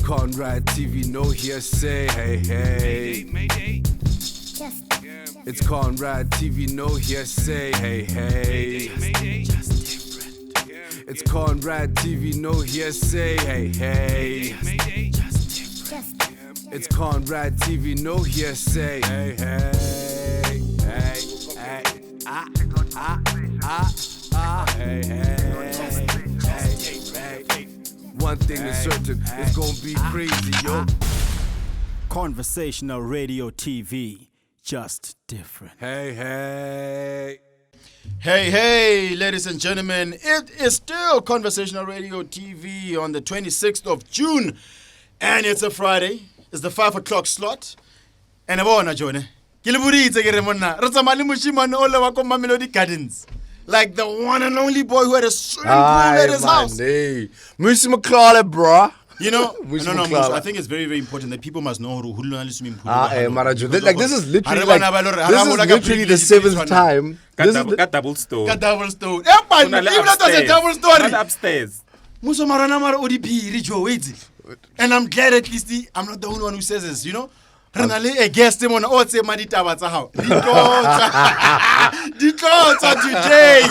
Conrad TV, no hearsay. Hey, hey. It's Conrad TV, no hearsay. Hey, hey. It's Conrad TV, no hearsay. Hey, hey. It's Conrad TV, no hearsay. Hey, hey. Hey, hey. Hey, hey. One thing is certain, it's gonna be crazy, yo. Conversational radio TV, just different. Hey, hey. Hey, ladies and gentlemen, it is still Conversational Radio TV on the 26th of June, and it's a Friday. It's the 5 o'clock slot. And I Jone. Mamelodi Gardens. Like the one and only boy who had a swimming pool at his house. Musi Maklala, bro. You know, Musi no, Maklala. I think it's very, very important that people must know who swimming pool. Like this is literally the seventh time. Got double stone. Even that was a double story. Upstairs. Muso marana mara odipiri Joe wait. And I'm glad at least I'm not the only one who says this, you know. Renale a guest him on otse maditaba tsa hao. Dikotsa today.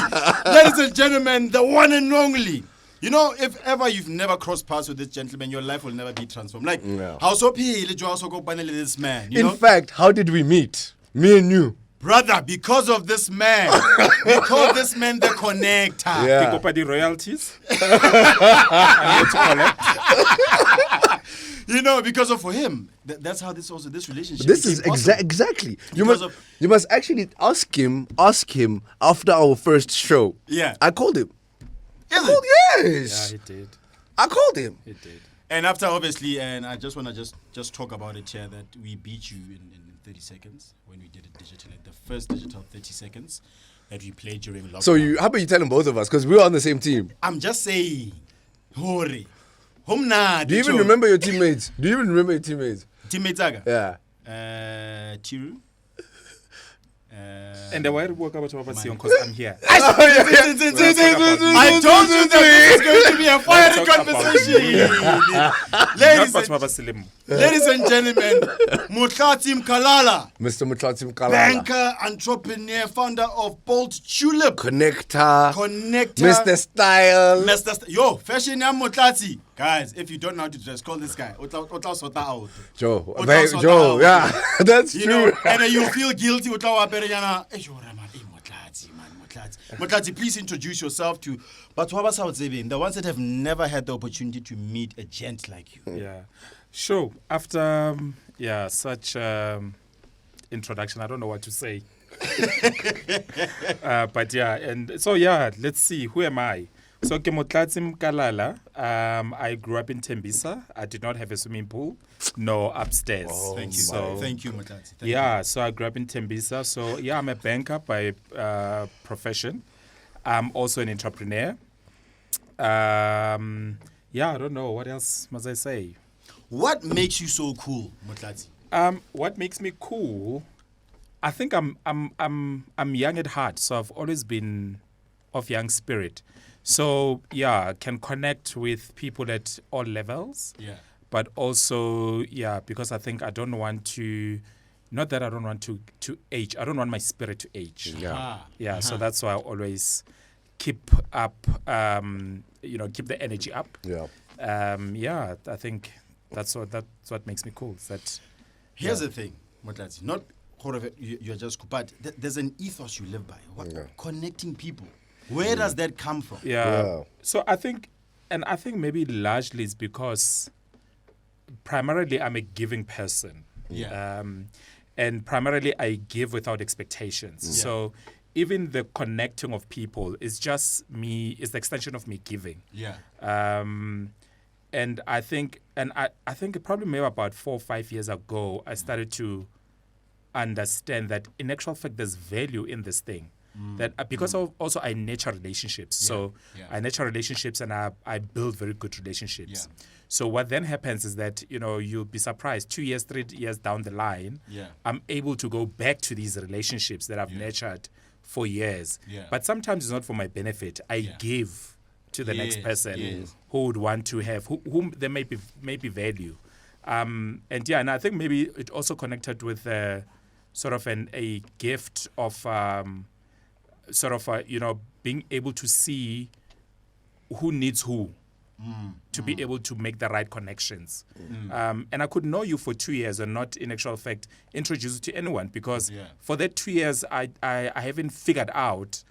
Ladies and gentlemen, the one and only. You know, if ever you've never crossed paths with this gentleman, your life will never be transformed. Like, how so this man? You know? In fact, how did we meet? Me and you. Brother, because of this man. We call this man the connector. Pick up the royalties. I need to collect. You know, because of for him. That's how this relationship. This is exactly. You must actually ask him after our first show. Yeah. I called him. Yes. Yeah, he did. I called him. He did. And after, obviously, and I just want to just talk about it here, that we beat you in 30 seconds when we did it digitally. The first digital 30 seconds that we played during lockdown. So how about you tell him both of us? Because we were on the same team. I'm just saying. Hori. Humna. Do you even remember your teammates? Teammates aga? Yeah. Tiru. And why woke up because I'm here. I told you that this is going to be a fiery conversation. Ladies and gentlemen, Mutlatim Kalala. Mr. Mutlatim Kalala. Banker, entrepreneur, founder of Bolt Tulip. Connector. Mr. Style. Yo, fashion and Mutlati. Guys, if you don't know how to dress, call this guy. Joe, yeah, that's true. Know, and you feel guilty. Mutlati, please introduce yourself to the ones that have never had the opportunity to meet a gent like you. Yeah, sure. After such introduction, I don't know what to say. But yeah, and so let's see. Who am I? So Kemotlatim Kalala, I grew up in Tembisa. I did not have a swimming pool, no upstairs. Thank you. Thank you, Motlati. So I grew up in Tembisa. So I'm a banker by profession. I'm also an entrepreneur. I don't know. What else must I say? What makes you so cool, Motlati? What makes me cool? I think I'm young at heart, so I've always been of young spirit. So, can connect with people at all levels. Yeah. But also, because I think I don't want to, not that I don't want to age. I don't want my spirit to age. Yeah. So that's why I always keep up, keep the energy up. Yeah. I think that's what makes me cool. Here's the thing, Motlati. Not you're just, but there's an ethos you live by. Connecting people. Where does that come from? Yeah. So I think maybe largely it's because primarily I'm a giving person. Yeah. And primarily I give without expectations. Yeah. So even the connecting of people is just me, is the extension of me giving. Yeah. And I think probably maybe about 4 or 5 years ago, I started to understand that in actual fact there's value in this thing. That because also I nurture relationships. So I nurture relationships and I build very good relationships. Yeah. So what then happens is that, you'll be surprised 2 years, 3 years down the line, I'm able to go back to these relationships that I've nurtured for years. Yeah. But sometimes it's not for my benefit. I give to the next Yes, person yes. who would want to have, whom there may be value. And I think maybe it also connected with sort of a gift of being able to see who needs who. To be able to make the right connections. And I could know you for 2 years and not, in actual fact, introduce you to anyone because for that 2 years, I haven't figured out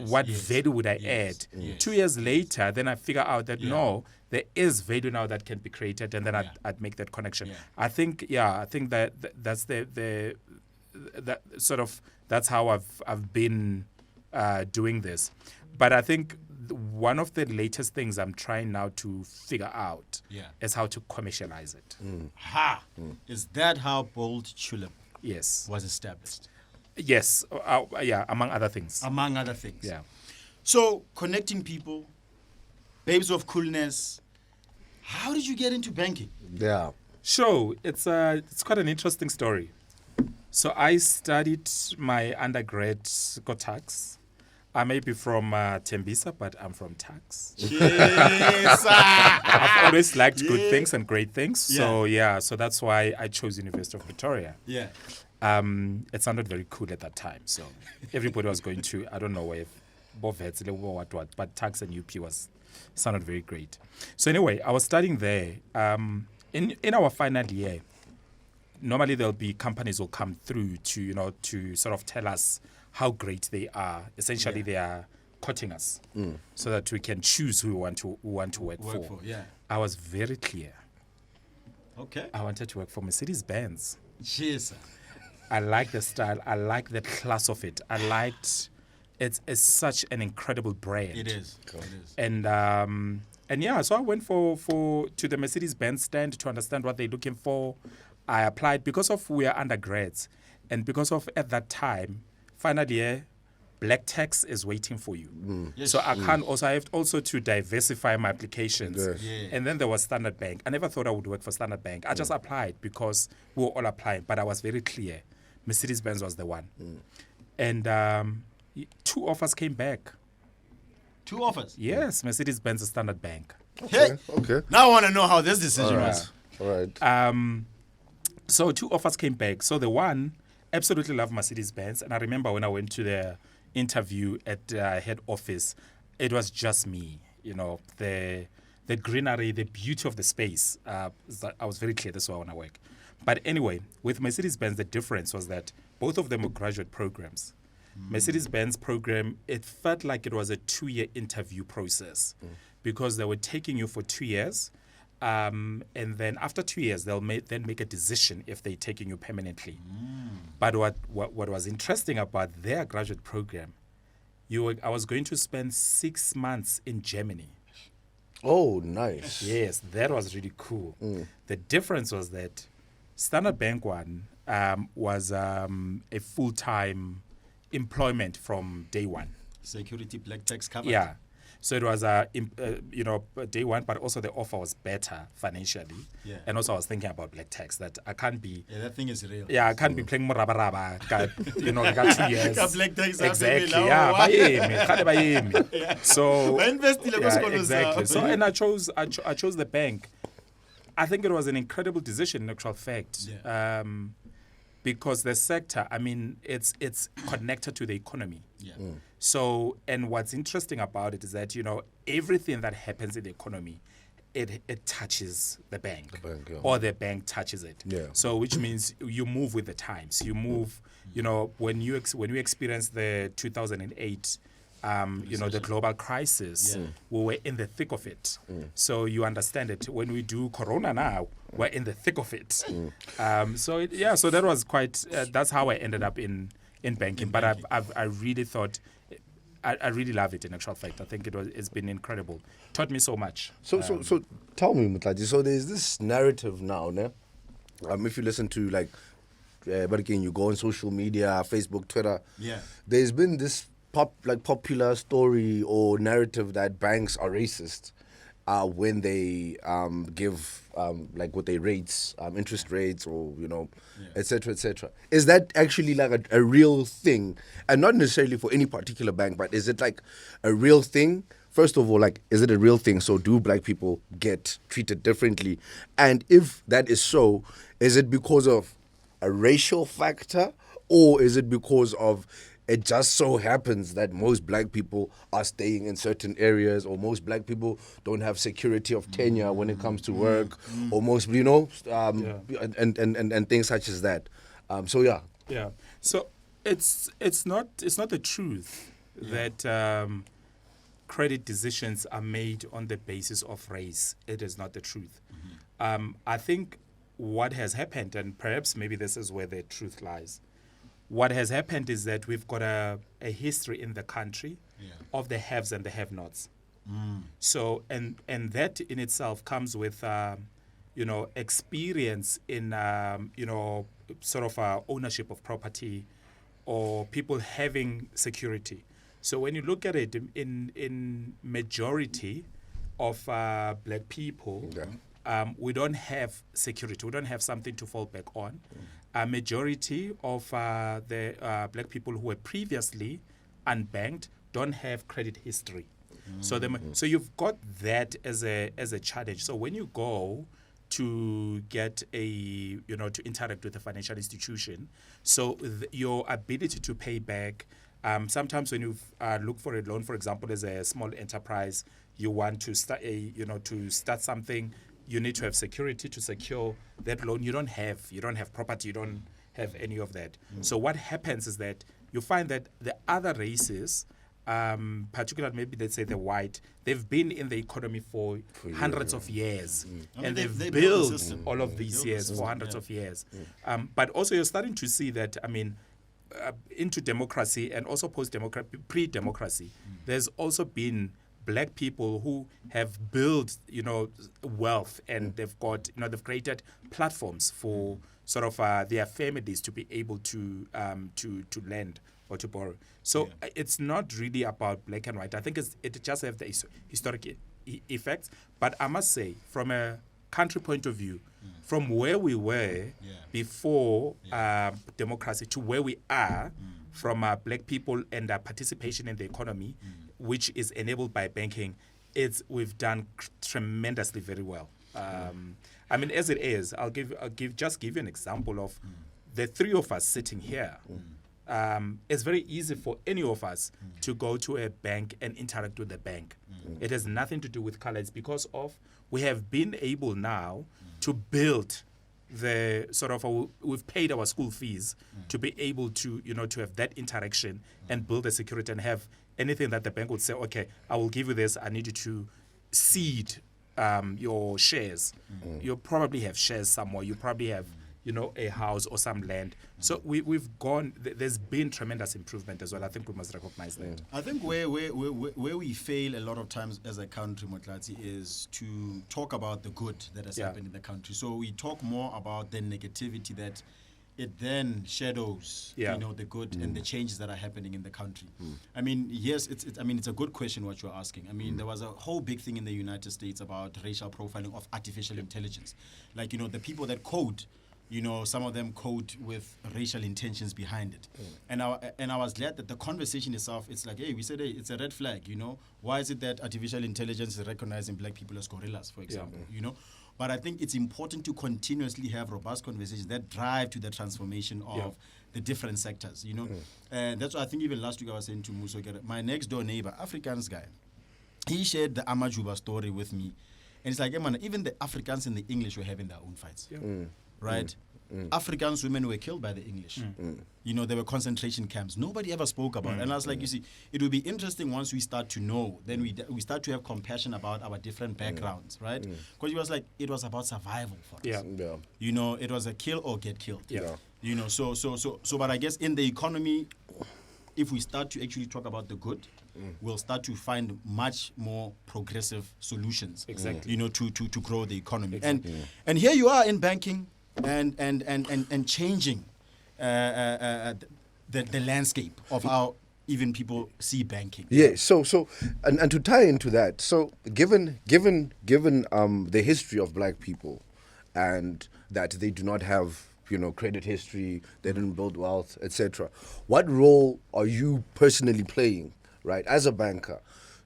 what value would I add. 2 years later, then I figure out that no, there is value now that can be created, and then I'd make that connection. I think that that's the that's how I've been doing this. But I think one of the latest things I'm trying now to figure out is how to commercialize it. Is that how Bold Tulip Yes. was established? Yes. Among other things. Among other things. Yeah. So, connecting people, babes of coolness. How did you get into banking? Yeah. Sure. It's quite an interesting story. So I studied my undergrad got tax. I may be from Tembisa, but I'm from tax. Yes. I've always liked good things and great things. So that's why I chose University of Pretoria. Yeah. It sounded very cool at that time. So everybody was going to, I don't know where, Bovets, what, but tax and UP sounded very great. So anyway, I was studying there. In our final year, normally there'll be companies will come through to sort of tell us how great they are. Essentially, they are courting us so that we can choose who we want to work for. Yeah. I was very clear. Okay. I wanted to work for Mercedes-Benz. Cheers. I like the style. I like the class of it. I liked it's such an incredible brand. It is. It is. And so I went to the Mercedes-Benz stand to understand what they're looking for. I applied because of we are undergrads, and because of at that time, final year, black tax is waiting for you. Yes. So I have also to diversify my applications. Yes. Yeah. And then there was Standard Bank. I never thought I would work for Standard Bank. I just applied because we were all applying, but I was very clear. Mercedes-Benz was the one. And 2 offers came back. 2 offers? Yes, Mercedes-Benz and Standard Bank. Hey. Okay. Now I want to know how this decision All was. right. All right. So 2 offers came back. So the one, absolutely loved Mercedes-Benz. And I remember when I went to the interview at head office, it was just me. The greenery, the beauty of the space. I was very clear this is where I want to work. But anyway, with Mercedes-Benz, the difference was that both of them were graduate programs. Mercedes-Benz program, it felt like it was a 2-year interview process because they were taking you for 2 years. And then after 2 years, they'll then make a decision if they're taking you permanently. But what was interesting about their graduate program, I was going to spend 6 months in Germany. Oh, nice. Yes, that was really cool. The difference was that Standard Bank one was a full-time employment from day one. Security black tax covered. Yeah. So it was, day one, but also the offer was better financially. Yeah. And also I was thinking about black tax, that I can't be... Yeah, that thing is real. Yeah, I can't be playing Muraba, got 2 years. Ka black tax Exactly, happen, yeah. now, Bayemi. So, exactly. So, and I chose the bank. I think it was an incredible decision in actual fact. Yeah. Because the sector, it's connected to the economy. Yeah. So, and what's interesting about it is that, everything that happens in the economy, it touches the bank, or the bank touches it. Yeah. So, which means you move with the times. You move, when you experience the 2008, the global crisis, we were in the thick of it. So you understand it. When we do Corona now, we're in the thick of it. So that was quite. That's how I ended up in banking. But I really thought. I really love it in actual fact. I think it's been incredible. Taught me so much. So tell me, Mutlaji, so there's this narrative now, ne? If you listen to but again, you go on social media, Facebook, Twitter. Yeah. There's been this popular story or narrative that banks are racist when they give what they rates, interest rates, or et cetera, et cetera. Is that actually a real thing, and not necessarily for any particular bank, but is it like a real thing first of all, like, is it a real thing? So do black people get treated differently? And if that is so, is it because of a racial factor, or is it because of it just so happens that most black people are staying in certain areas, or most black people don't have security of tenure when it comes to work, or most, and things such as that. So yeah. Yeah. So it's not the truth that credit decisions are made on the basis of race. It is not the truth. I think what has happened, and perhaps maybe this is where the truth lies. What has happened is that we've got a history in the country of the haves and the have-nots. So, and that in itself comes with, experience in, sort of ownership of property, or people having security. So when you look at it, in majority of black people, we don't have security. We don't have something to fall back on. A majority of the black people who were previously unbanked don't have credit history. So you've got that as a challenge. So when you go to get to interact with a financial institution, so your ability to pay back, sometimes when you look for a loan, for example, as a small enterprise, you want to start something, you need to have security to secure that loan. You don't have property, you don't have any of that. So what happens is that you find that the other races, particularly maybe let's say the white, they've been in the economy for hundreds of years, and they've built all of these years for hundreds of years. But also you're starting to see that, into democracy and also pre-democracy, there's also been black people who have built, wealth, and they've got, they've created platforms for sort of their families to be able to lend or to borrow. So it's not really about black and white. I think it just have the historic effects. But I must say, from a country point of view, from where we were before democracy to where we are, from black people and participation in the economy, which is enabled by banking, we've done tremendously very well. As it is, I'll give you an example of the three of us sitting here. It's very easy for any of us to go to a bank and interact with the bank. It has nothing to do with color. It's because of we have been able now to build the sort of we've paid our school fees to be able to to have that interaction and build a security and have anything that the bank would say, okay, I will give you this. I need you to seed your shares. You probably have shares somewhere. You probably have a house or some land. So we've gone. There's been tremendous improvement as well. I think we must recognize that. I think where we fail a lot of times as a country, Motlati, is to talk about the good that has happened in the country. So we talk more about the negativity that it then shadows, the good and the changes that are happening in the country. Yes, it's a good question what you're asking. There was a whole big thing in the United States about racial profiling of artificial intelligence. Like, the people that code, some of them code with racial intentions behind it. And I was glad that the conversation itself, it's like, hey, we said, hey, it's a red flag, Why is it that artificial intelligence is recognizing black people as gorillas, for example, But I think it's important to continuously have robust conversations that drive to the transformation of the different sectors, And that's why I think even last week I was saying to Muso, my next door neighbor, Afrikaans guy, he shared the Amajuba story with me. And it's like, hey, man, even the Africans and the English were having their own fights. Right? African women were killed by the English. There were concentration camps. Nobody ever spoke about it. And I was like, you see, it will be interesting once we start to know, then we start to have compassion about our different backgrounds, right? Because it was about survival for us. It was a kill or get killed. But I guess in the economy, if we start to actually talk about the good, we'll start to find much more progressive solutions. Exactly. To grow the economy. And here you are in banking and changing the landscape of how even people see banking. Yeah. So and to tie into that, so given the history of black people, and that they do not have credit history, they didn't build wealth, etc. What role are you personally playing, right, as a banker,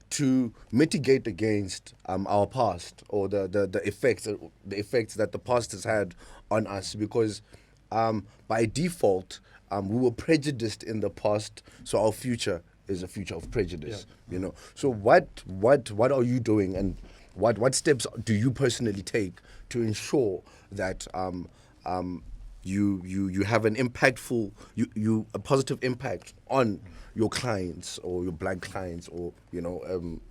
to mitigate against our past or the effects that the past has had on us, because by default we were prejudiced in the past, so our future is a future of prejudice. You know. So what are you doing, and what steps do you personally take to ensure that you have an impactful a positive impact on your clients or your black clients, or and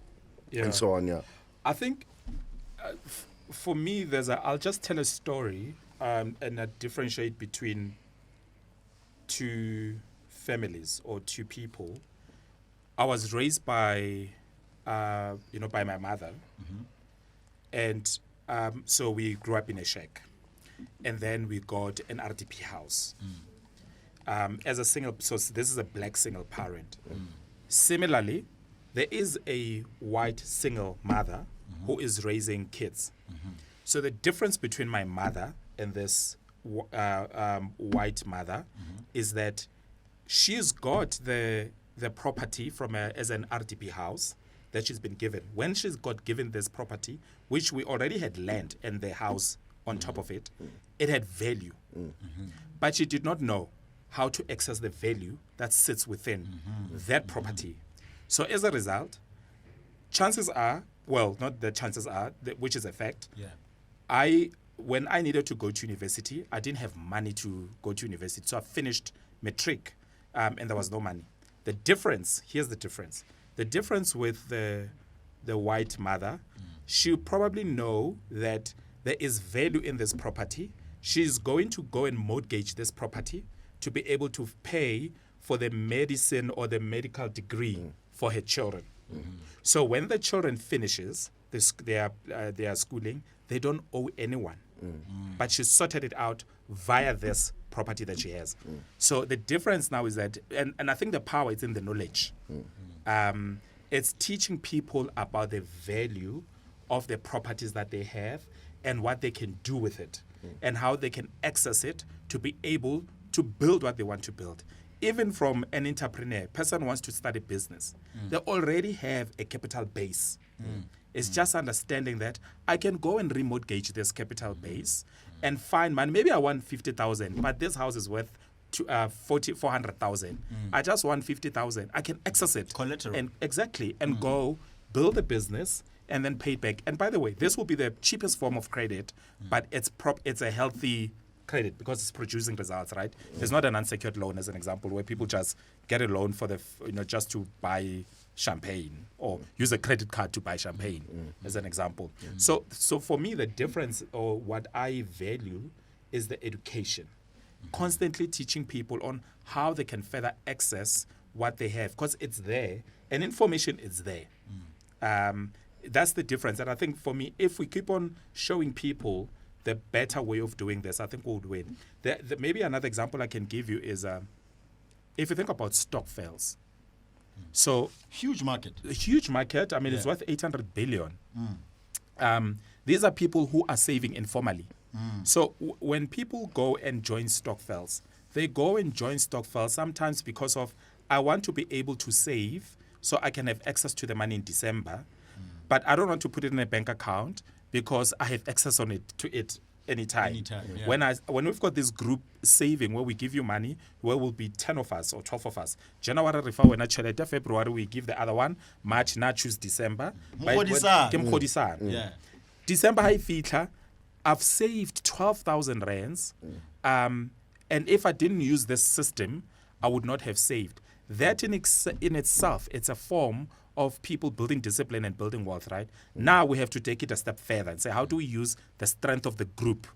so on. Yeah. I think for me, I'll just tell a story and differentiate between two families or two people. I was raised by by my mother, and so we grew up in a shack, and then we got an RDP house. As a single, so this is a black single parent. Similarly, there is a white single mother who is raising kids. So the difference between my mother and this white mother is that she's got the property from as an RDP house that she's been given. When she's got given this property, which we already had land and the house on top of it, it had value. But she did not know how to access the value that sits within that property. So as a result, chances are, well, not the chances are, which is a fact, when I needed to go to university, I didn't have money to go to university. So I finished matric and there was no money. The difference, here's the difference. The difference with the white mother, she'll probably know that there is value in this property. She's going to go and mortgage this property to be able to pay for the medicine or the medical degree for her children. So when the children finishes their schooling, they don't owe anyone. But she sorted it out via this property that she has. So the difference now is that, and I think the power is in the knowledge. It's teaching people about the value of the properties that they have and what they can do with it and how they can access it to be able to build what they want to build. Even from an entrepreneur, person wants to start a business. They already have a capital base. It's just understanding that I can go and remortgage this capital base and find money. Maybe I want 50,000, but this house is worth 400,000. I just want 50,000. I can access it. Collateral. And go build a business and then pay it back. And by the way, this will be the cheapest form of credit, but it's a healthy credit because it's producing results, right? It's not an unsecured loan, as an example, where people just get a loan for just to buy champagne or use a credit card to buy champagne, as an example. So for me, the difference or what I value is the education. Constantly teaching people on how they can further access what they have, because it's there and information is there. That's the difference. And I think for me, if we keep on showing people the better way of doing this, I think we would win. Maybe another example I can give you is if you think about stock fails. So Huge market. a huge market. I mean, it's worth 800 billion. These are people who are saving informally. So when people go and join stokvels, they go and join stokvels sometimes because of, I want to be able to save so I can have access to the money in December, but I don't want to put it in a bank account because I have access to it anytime. Yeah. When we've got this group saving where we give you money, where will be 10 of us or 12 of us. January refer when I chelete, February we give the other one, March na choose December. Yeah. December high feature, I've saved 12,000 rands. And if I didn't use this system, I would not have saved. That in itself, it's a form of people building discipline and building wealth, right? Now we have to take it a step further and say, how do we use the strength of the group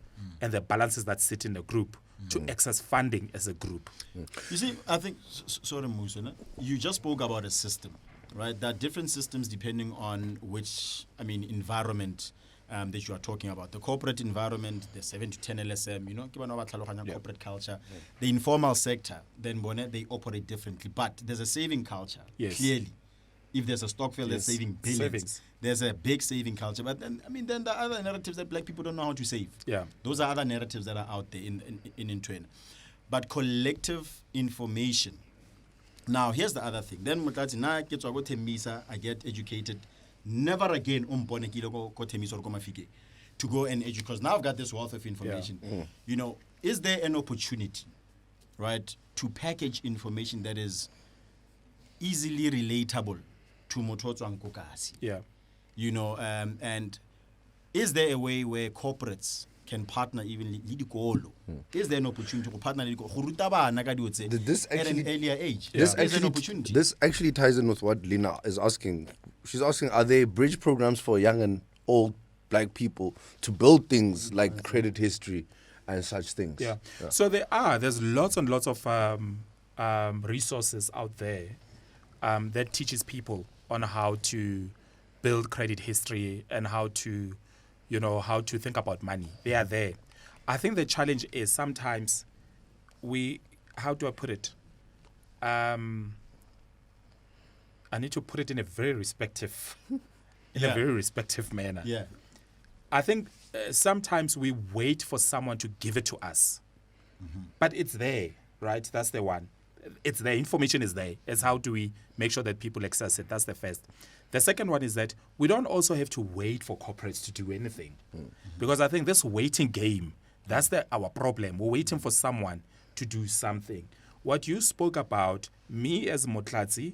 and the balances that sit in the group to access funding as a group? You see, I think, sorry, Musa, you just spoke about a system, right? There are different systems depending on which, environment that you are talking about. The corporate environment, the 7 to 10 LSM, corporate culture. The informal sector, then they operate differently. But there's a saving culture, clearly. If there's a stockville that's saving billions, Savings. there's a big saving culture. But then, then there are other narratives that black people don't know how to save. Yeah. Those are other narratives that are out there in Twin. But collective information Now, here's the other thing. Then, Mutati, na ke tswa ko Tembisa, I get educated. Never again, umpone kile ko Tembisa or ko Mafike to go and educate. Because now I've got this wealth of information. You know, is there an opportunity, right, to package information that is easily relatable to Mototso and Kokasi? Yeah. You know, and is there a way where corporates can partner even le dikolo? Is there an opportunity to partner le dikolo? Go ruta bana ka dilo tse at an earlier age? This Is there an actually, opportunity? this actually ties in with what Lina is asking. She's asking, are there bridge programs for young and old black people to build things like credit history and such things? Yeah. So there's lots and lots of resources out there that teaches people on how to build credit history and how to, how to think about money. They are there. I think the challenge is sometimes how do I put it? I need to put it in a very respective manner. Yeah. I think sometimes we wait for someone to give it to us, but it's there, right? That's the one. It's there. Information is there. It's how do we make sure that people access it? That's the first. The second one is that we don't also have to wait for corporates to do anything, because I think this waiting game, that's our problem. We're waiting for someone to do something. What you spoke about, me as Motlatsi,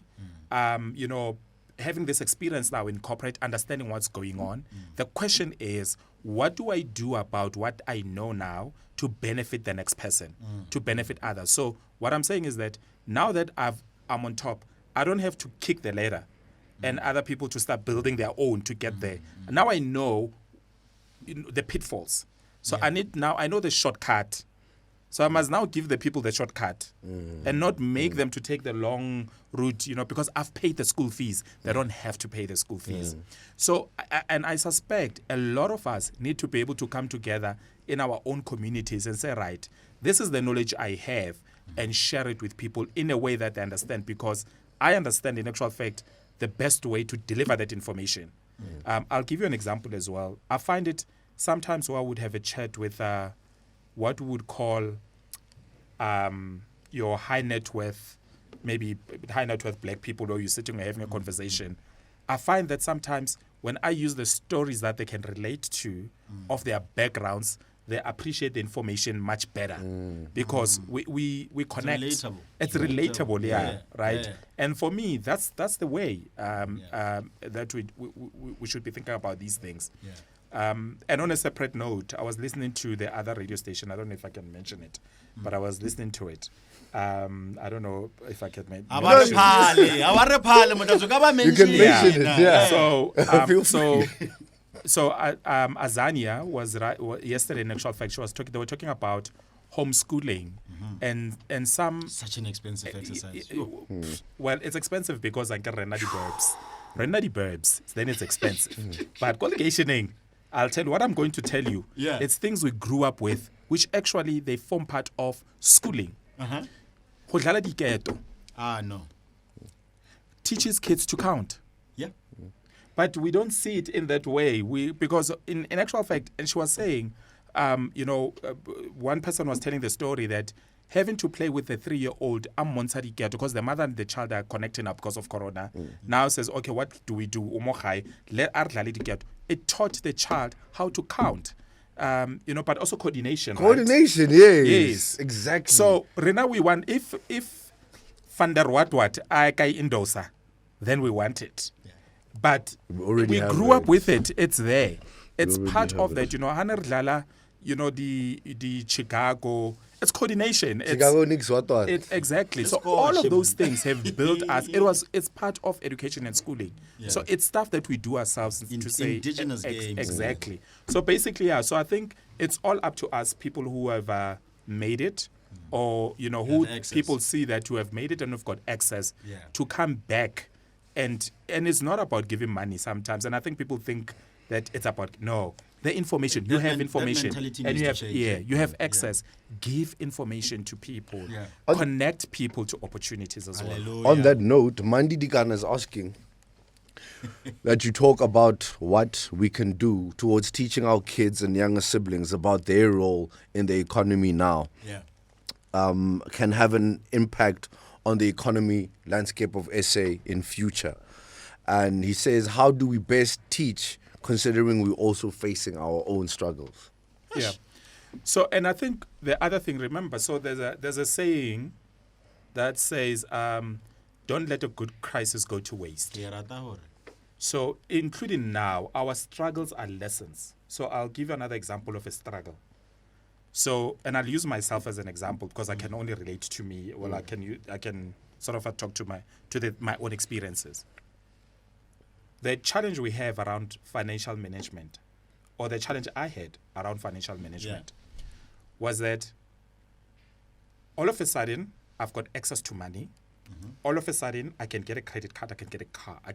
having this experience now in corporate, understanding what's going on. The question is, what do I do about what I know now to benefit the next person, to benefit others? So what I'm saying is that now that I'm on top, I don't have to kick the ladder and other people to start building their own to get there. Now I know, the pitfalls. So I know the shortcut. So I must now give the people the shortcut and not make them to take the long route, because I've paid the school fees. They don't have to pay the school fees. So, and I suspect a lot of us need to be able to come together in our own communities and say, right, this is the knowledge I have, and share it with people in a way that they understand, because I understand in actual fact the best way to deliver that information. I'll give you an example as well. I find it sometimes where I would have a chat with what we would call your high net worth, maybe high net worth black people, or you're sitting and having a conversation. I find that sometimes when I use the stories that they can relate to of their backgrounds, they appreciate the information much better because we connect. It's relatable, right? Yeah. And for me, that's the way that we should be thinking about these things. Yeah. And on a separate note, I was listening to the other radio station. I don't know if I can mention it, but I was listening to it. I don't know if I can mention it. You can mention it, yeah. So Azania was yesterday. In actual fact, they were talking about homeschooling and some such an expensive exercise. Well, it's expensive because I can rent the burbs. Then it's expensive. But collocationing, I'll tell you what I'm going to tell you. Yeah. It's things we grew up with, which actually they form part of schooling. No. Teaches kids to count. Yeah. But we don't see it in that way. Because in actual fact, and she was saying, one person was telling the story that having to play with a 3-year-old, because the mother and the child are connecting up because of Corona, now says, okay, what do we do? It taught the child how to count. But also coordination. Coordination, right? Yes, exactly. So, Rena, we want, if van der what, I indosa, then we want it. Yeah. But we grew up with it. It's there. It's part of that, Haner Lala, the Chicago. It's coordination. Chicago Knicks, what? Exactly. So all of those things have built us. It's part of education and schooling. Yeah. So it's stuff that we do ourselves to say indigenous games. Exactly. So basically, yeah. So I think it's all up to us, people who have made it, or who people see that who have made it and who've got access to come back, and it's not about giving money sometimes. And I think people think that it's about the information. You have information, and you have access. Give information to people. Yeah. Connect people to opportunities as well. On that note, Mandi Dikan is asking that you talk about what we can do towards teaching our kids and younger siblings about their role in the economy now. Yeah. Can have an impact on the economy landscape of SA in future. And he says, how do we best teach, considering we're also facing our own struggles? Yeah. So, and I think the other thing, remember, so there's a saying that says, don't let a good crisis go to waste. So, including now, our struggles are lessons. So, I'll give you another example of a struggle. So, and I'll use myself as an example because I can only relate to me. Well, I can sort of talk to my own experiences. The challenge we have around financial management, or the challenge I had around financial management, was that all of a sudden I've got access to money. All of a sudden I can get a credit card, I can get a car, I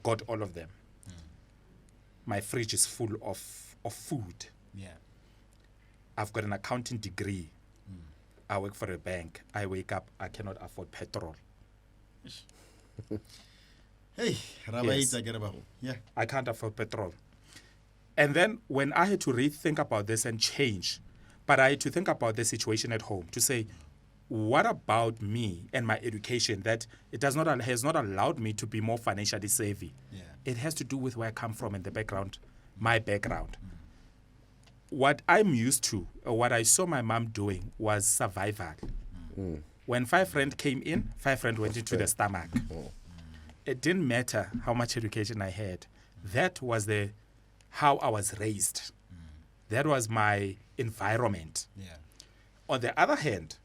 got all of them. My fridge is full of food. Yeah. I've got an accounting degree. I work for a bank. I wake up, I cannot afford petrol. Hey, Yes. Yeah. I can't afford petrol. And then when I had to rethink about this and change, but I had to think about the situation at home to say, what about me and my education that has not allowed me to be more financially savvy? Yeah. It has to do with where I come from and the background, my background. What I'm used to, or what I saw my mom doing, was survival. When 5 rand came in, 5 rand went into the stomach. It didn't matter how much education I had. That was how I was raised. That was my environment. Yeah. On the other hand,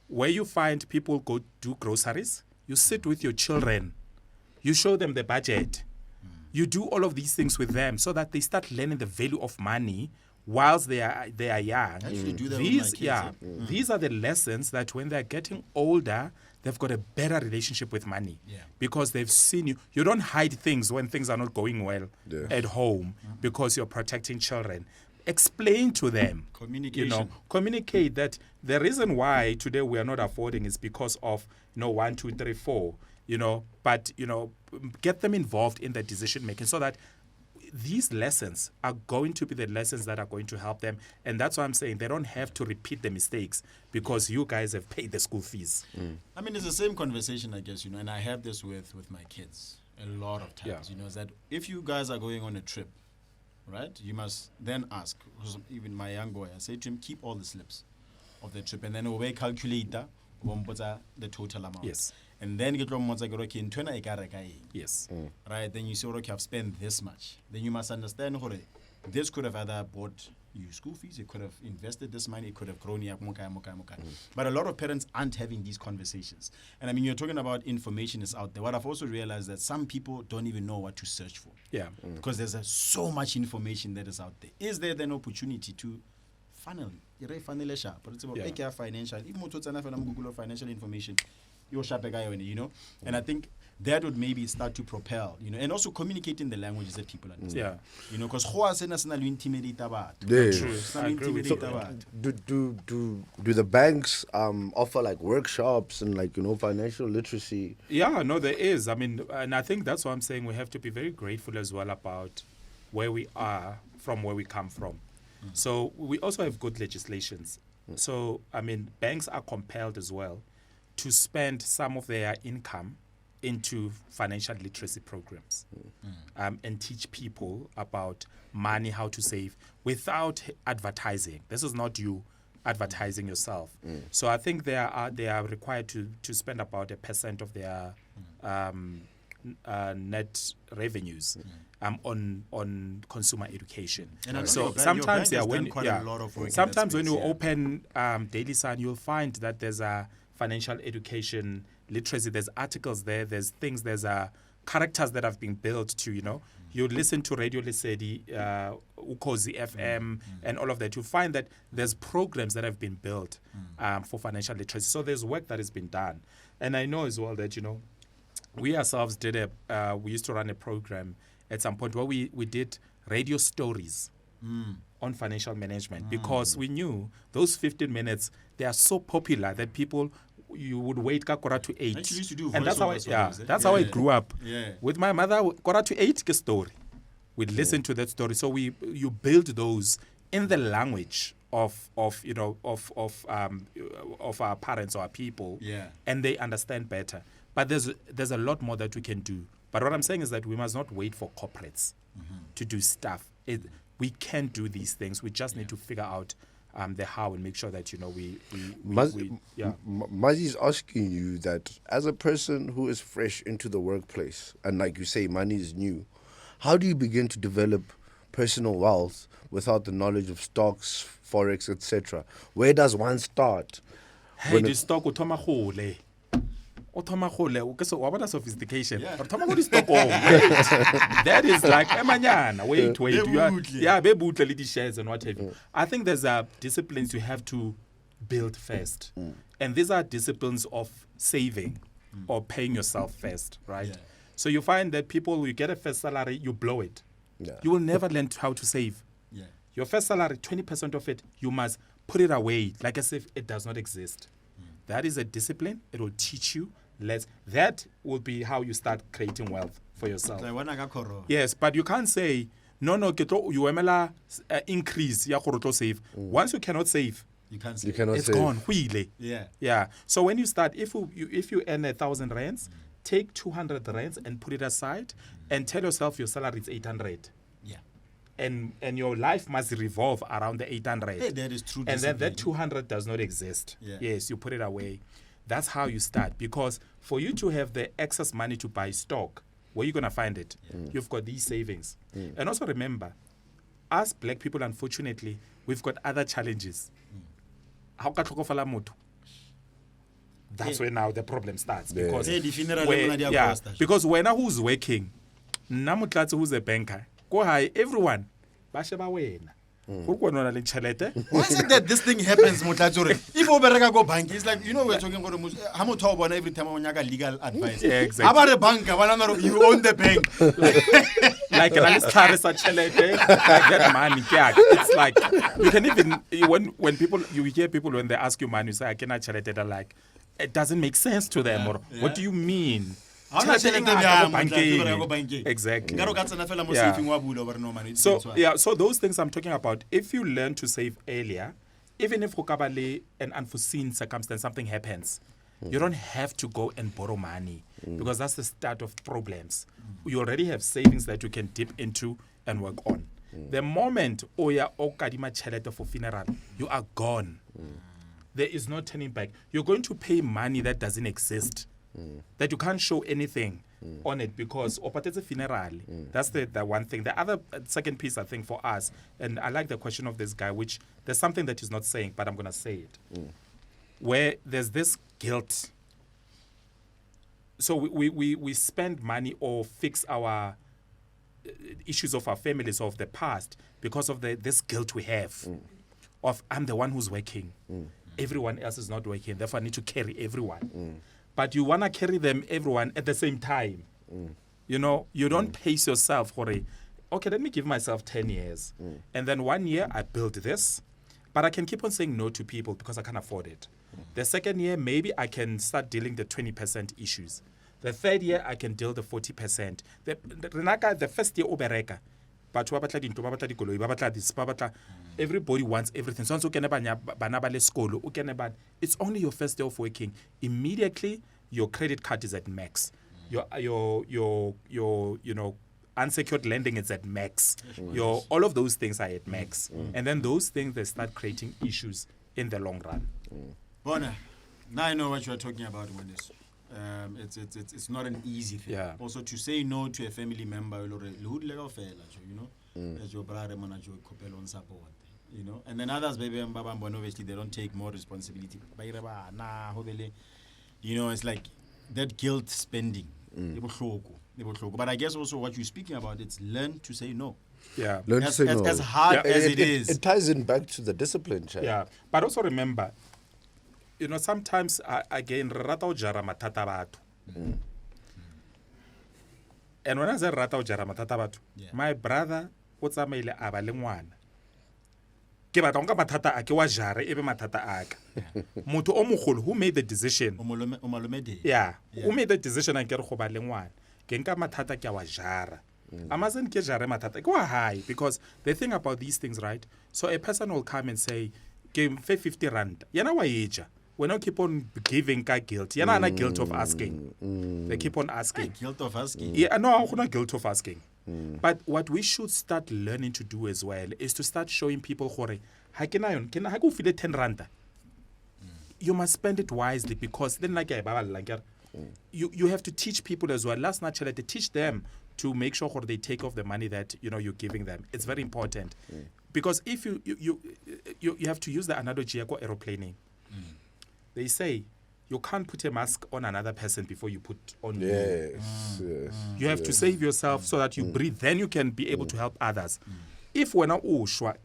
where you find people go do groceries, you sit with your children, you show them the budget, you do all of these things with them so that they start learning the value of money whilst they are young. I actually do that with my kids, These are the lessons that when they're getting older, they've got a better relationship with money. Yeah. Because they've seen you. You don't hide things when things are not going well at home because you're protecting children. Explain to them. Communication. Communicate that the reason why today we are not affording is because of 1, 2, 3, 4. But get them involved in the decision making so that these lessons are going to be the lessons that are going to help them. And that's why I'm saying they don't have to repeat the mistakes because you guys have paid the school fees. I mean, it's the same conversation, I guess, and I have this with my kids a lot of times, is that if you guys are going on a trip, right, you must then ask, because even my young boy, I say to him, keep all the slips of the trip, and then we'll calculator, the total amount. Yes. And then get okay, in 20 Yes. right? Then you say, okay, I've spent this much. Then you must understand, this could have either bought you school fees, it could have invested this money, it could have grown you. But a lot of parents aren't having these conversations. And I mean, you're talking about information is out there. What I've also realized that some people don't even know what to search for. Yeah. Because there's so much information that is out there. Is there then opportunity to funnel? But it's about financial. Even Google financial information, you're sharp guy, and I think that would maybe start to propel, and also communicating the languages that people understand. Yeah. Because Do the banks offer like workshops and like financial literacy? Yeah, no, there is. I mean, and I think that's why I'm saying we have to be very grateful as well about where we are from where we come from. So we also have good legislations. So, I mean, banks are compelled as well to spend some of their income into financial literacy programs and teach people about money, how to save without advertising. This is not you advertising yourself. So I think they are required to spend about 1% of their net revenues on consumer education. And so sometimes when you open Daily Sun, you'll find that there's a financial education literacy. There's articles there. There's things. There's characters that have been built to You listen to Radio Lesedi, Ukozi FM, and all of that. You find that there's programs that have been built for financial literacy. So there's work that has been done, and I know as well that we ourselves we used to run a program at some point where we did radio stories on financial management because we knew those 15 minutes, they are so popular that you would wait quarter to 8. Actually used to do and that's how how I grew up. Yeah. With my mother, quarter to 8 story. We'd listen to that story. So you build those in the language of you know of our parents or our people, Yeah. and they understand better. But there's a lot more that we can do. But what I'm saying is that we must not wait for corporates to do stuff. We can do these things. We just need to figure out the how and make sure that we Mazi's asking you that as a person who is fresh into the workplace, and like you say, money is new, how do you begin to develop personal wealth without the knowledge of stocks, forex, etc.? Where does one start? Hey, the stock o thoma gole. O thoma gole, o ke se wa bona sophistication. O thoma go di stock. That is like emanyana. Wait. Be butle le di shares and what have you. I think there's disciplines you have to build first. And these are disciplines of saving or paying yourself first, right? Yeah. So you find that people, you get a first salary, you blow it. Yeah. You will never learn how to save. Yeah. Your first salary, 20% of it, you must put it away like as if it does not exist. That is a discipline. It will teach you. That will be how you start creating wealth for yourself. Yes, but you can't say, no, you emela increase ya gore tlo save. Once you cannot save, You can't say. You cannot it's save. gone. Huile. Yeah. So when you start, if you earn 1,000 rands, take 200 rands and put it aside, and tell yourself your salary is 800. Yeah. And your life must revolve around the 800. Hey, that is true. And then that discipline. 200 does not exist. Yeah. Yes, you put it away. That's how you start. Because for you to have the excess money to buy stock, where are you going to find it? You've got these savings. And also remember, us black people, unfortunately, we've got other challenges. How ka tlhokofala motho? That's where now the problem starts. Because Hey, the funeral where- mona di a yeah, costa. because when who's working, nna motlatsi who's a banker, go high, everyone, ba sheba wena. Go go nona le tšhelete. Why is it that this thing happens, Mutlatsore? If Oberega go bank, it's like, we're talking about how much every time on legal advice. Yeah, exactly. How about a bank? You own the bank. Like that money. Yeah, it's like you can even when people you hear people when they ask you money, you say I cannot chelete. They're like, it doesn't make sense to them. Or what do you mean? Tjhelete e ngata ko bankeng. Exactly. So so those things I'm talking about. If you learn to save earlier, even if an unforeseen circumstance, something happens, you don't have to go and borrow money because that's the start of problems. You already have savings that you can dip into and work on. The moment oya okadima chelete for funeral, you are gone. There is no turning back. You're going to pay money that doesn't exist, that you can't show anything on it because opatetse funeral. That's the one thing. The other second piece, I think, for us, and I like the question of this guy, which there's something that he's not saying, but I'm going to say it, where there's this guilt. So we spend money or fix our issues of our families of the past because of this guilt we have of I'm the one who's working. Everyone else is not working. Therefore, I need to carry everyone. But you want to carry everyone at the same time. You know, you don't pace yourself for okay, let me give myself 10 years. And then 1 year, I build this. But I can keep on saying no to people because I can't afford it. The second year, maybe I can start dealing the 20% issues. The third year, I can deal the 40%. The first year, obereka. Everybody wants everything. It's only your first day of working. Immediately, your credit card is at max. Your unsecured lending is at max. All of those things are at max. And then those things, they start creating issues in the long run. Bona, now I know what you are talking about when this. It's not an easy thing. Yeah. Also, to say no to a family member, you know, as your brother manager on support, you know, and then others, baby, obviously they don't take more responsibility. You know, it's like that guilt spending. But I guess also what you're speaking about, it's learn to say no. Yeah. Learn to say no. As hard as it is. It ties in back to the discipline, Chad. Yeah. But also remember, you know, sometimes, again, rata o jara matata batho. And when I say rata o jara matata batho, my brother, o tsamaile a ba le ngwana. Ke batla nka matata a ke wa jara ebe matata a ka. Motho o mogolo who made the decision. Yeah. Who made the decision and ke re go ba le ngwana. Ke nka matata ke a wa jara. Amazon ke jare mathata. Go high because the thing about these things, right? So a person will come and say, "Give 50 rand." Yana wa eja. We don't keep on giving ka guilt. Yana na guilt of asking. They keep on asking. Guilt of asking. Yeah, no, I'm not guilt of asking. But what we should start learning to do as well is to start showing people gore ha ke na yon ke na ha go file 10 rand. You must spend it wisely because then like you have to teach people as well. Last night they teach them to make sure they take off the money that you're giving them. It's very important because if you have to use the analogy of aeroplaning. They say you can't put a mask on another person before you put on you. Yes. You have to save yourself so that you breathe. Then you can be able to help others. If we're not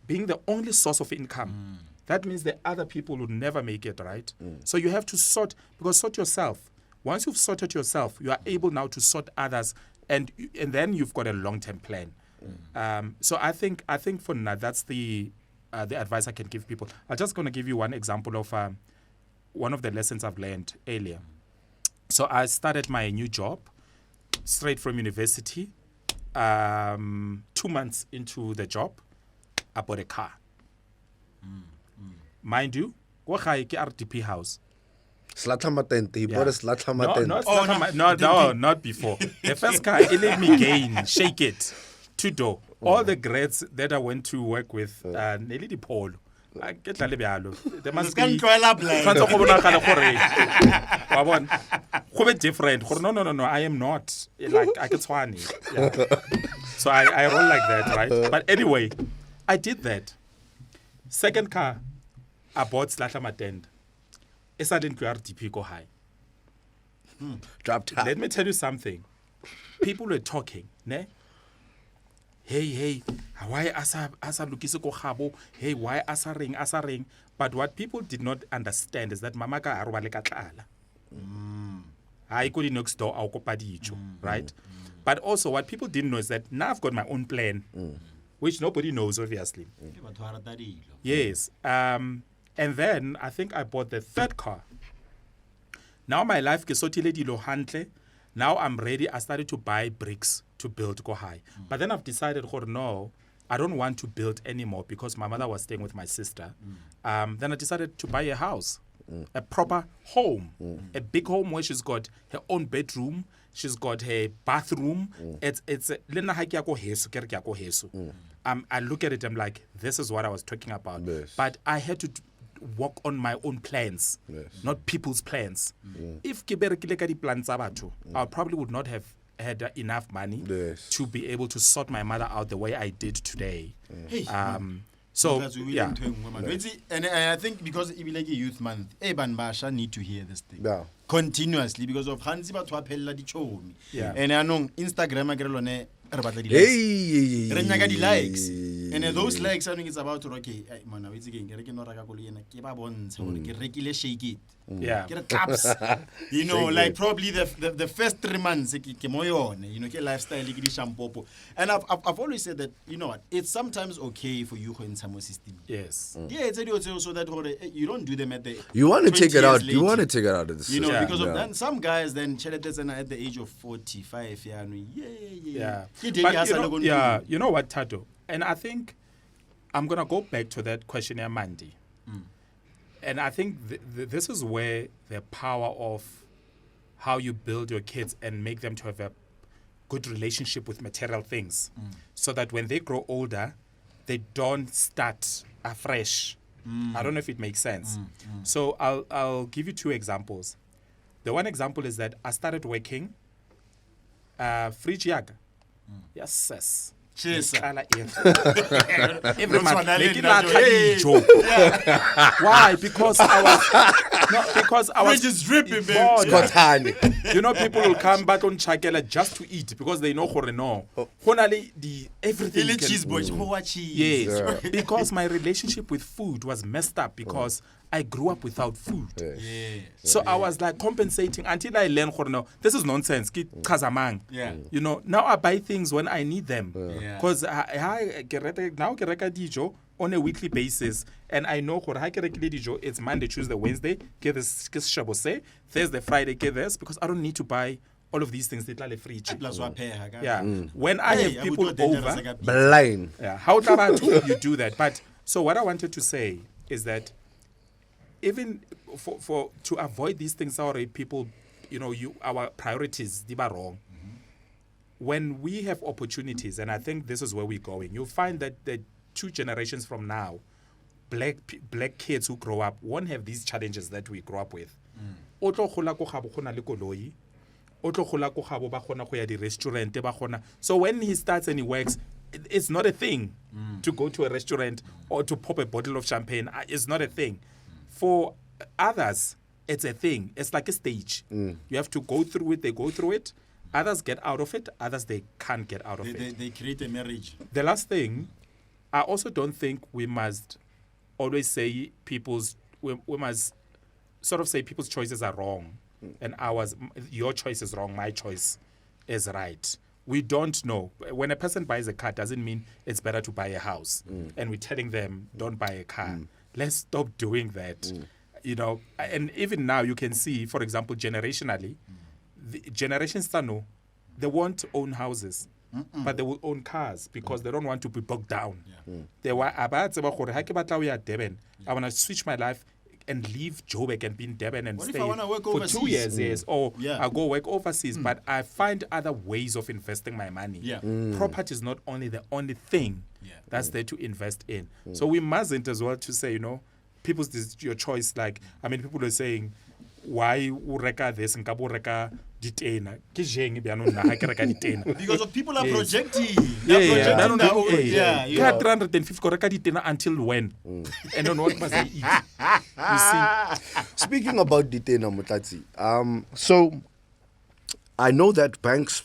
being the only source of income, that means the other people will never make it, right? So you have to sort yourself. Once you've sorted yourself, you are able now to sort others, and then you've got a long-term plan. So I think for now that's the advice I can give people. I'm just going to give you one example of one of the lessons I've learned earlier. So I started my new job straight from university. 2 months into the job, I bought a car. Mind you, go high RDP house. Slathamatente. He bought a Slathamatente. No, not before. The first car, it let me gain, shake it, two-door. All the grads that I went to work with, nearly the pole. I get la lebjalo. There must be different. No, I am not. Like I get swani. So I roll like that, right? But anyway, I did that. Second car, I bought Slathamatende. It's at RDP go high. Dropped out. Let me tell you something. People were talking, ne? Hey, why asa lukise ko gabo? Hey, why asa ring? But what people did not understand is that mama ka arwa le ka tlala. I go next door, I'll kopa dijo, right? But also what people didn't know is that now I've got my own plan, which nobody knows, obviously. Yes. And then I think I bought the third car. Now my life ke sotile dilo hantle. Now I'm ready. I started to buy bricks to build go high. But then I've decided, no, I don't want to build anymore because my mother was staying with my sister. Then I decided to buy a house, a proper home, a big home where she's got her own bedroom, she's got her bathroom. I look at it, I'm like, this is what I was talking about. Yes. But I had to work on my own plans, not people's plans. If Kiberekile plans abato, I probably would not have had enough money to be able to sort my mother out the way I did today. So yeah. And I think because it be like a youth month, Eban Basha need to hear this thing. Yeah. Continuously because of Hansi Batwa Pella di Chomi. Yeah. And I know Instagram agrelone Hey. likes. And those likes I think it's about to okay, man, it's again, get no ragakuli and kiba bonds, regular shake it. Yeah. Get claps. You know, like probably the first 3 months, get lifestyle, shampoo. And I've always said that, you know what, it's sometimes okay for you in some system. Yes. Yeah, it's also that you don't do them at the You want to 20 take it out. years You want to later. take it out of the system. You know, because of that, some guys then at the age of 45, Yeah. But you know what, Tato? And I think I'm going to go back to that questionnaire, Mandy. And I think this is where the power of how you build your kids and make them to have a good relationship with material things so that when they grow older, they don't start afresh. I don't know if it makes sense. So I'll give you 2 examples. The one example is that I started working fridge yaga. Yes, yes. Cheers. Every month. Why? Because I was just dripping, bored. Honey. You know, people will come back on Chakela just to eat because they know everything. Cheese boys, Yes, Yeah. because my relationship with food was messed up because I grew up without food. Yes. So I was like compensating until I learned, this is nonsense. Yeah. You know, now I buy things when I need them. Yeah. Because now I get dijo on a weekly basis. And I know it's Monday, Tuesday, Wednesday. Get this Thursday, Friday, get this. Because I don't need to buy all of these things they tla le fridge. Plus wa pheha ka. Yeah. When I Hey, have people dangerous over, ka pizza. Blind. yeah, how about you do that? But so what I wanted to say is that even for to avoid these things, already people, our priorities they are wrong. When we have opportunities, and I think this is where we're going, you'll find that the 2 generations from now, black kids who grow up won't have these challenges that we grow up with. O tlo gola ko gabo gona le koloi, o tlo gola ko gabo ba gona go ya di restaurant ba gona. So when he starts and he works, it's not a thing to go to a restaurant or to pop a bottle of champagne. It's not a thing. For others, it's a thing. It's like a stage. You have to go through it. They go through it. Others get out of it. Others, they can't get out of it. They create a marriage. The last thing, I also don't think we must always say we must sort of say people's choices are wrong and your choice is wrong, my choice is right. We don't know. When a person buys a car, doesn't mean it's better to buy a house. And we're telling them, don't buy a car. Let's stop doing that. And even now you can see, for example, generationally, the generations they won't own houses, but they will own cars because they don't want to be bogged down. They were about I want to switch my life and leave Joburg and be in Durban and What stay if I wanna work for overseas? 2 years, yes, or Yeah. I'll go work overseas. But I find other ways of investing my money. Yeah. Property is not only the only thing that's there to invest in. So we mustn't as well to say, people's your choice. Like, people are saying, why you reka this and kabo reka ditena? Ke jeng biano nna ha ke reka ditena. Because of people are Yes. projecting. Yeah, They're yeah, projecting yeah. you Ke know. 350 ko reka ditena until when? And then what must I eat? You see? Speaking about Ditena Mutlatsi, so I know that banks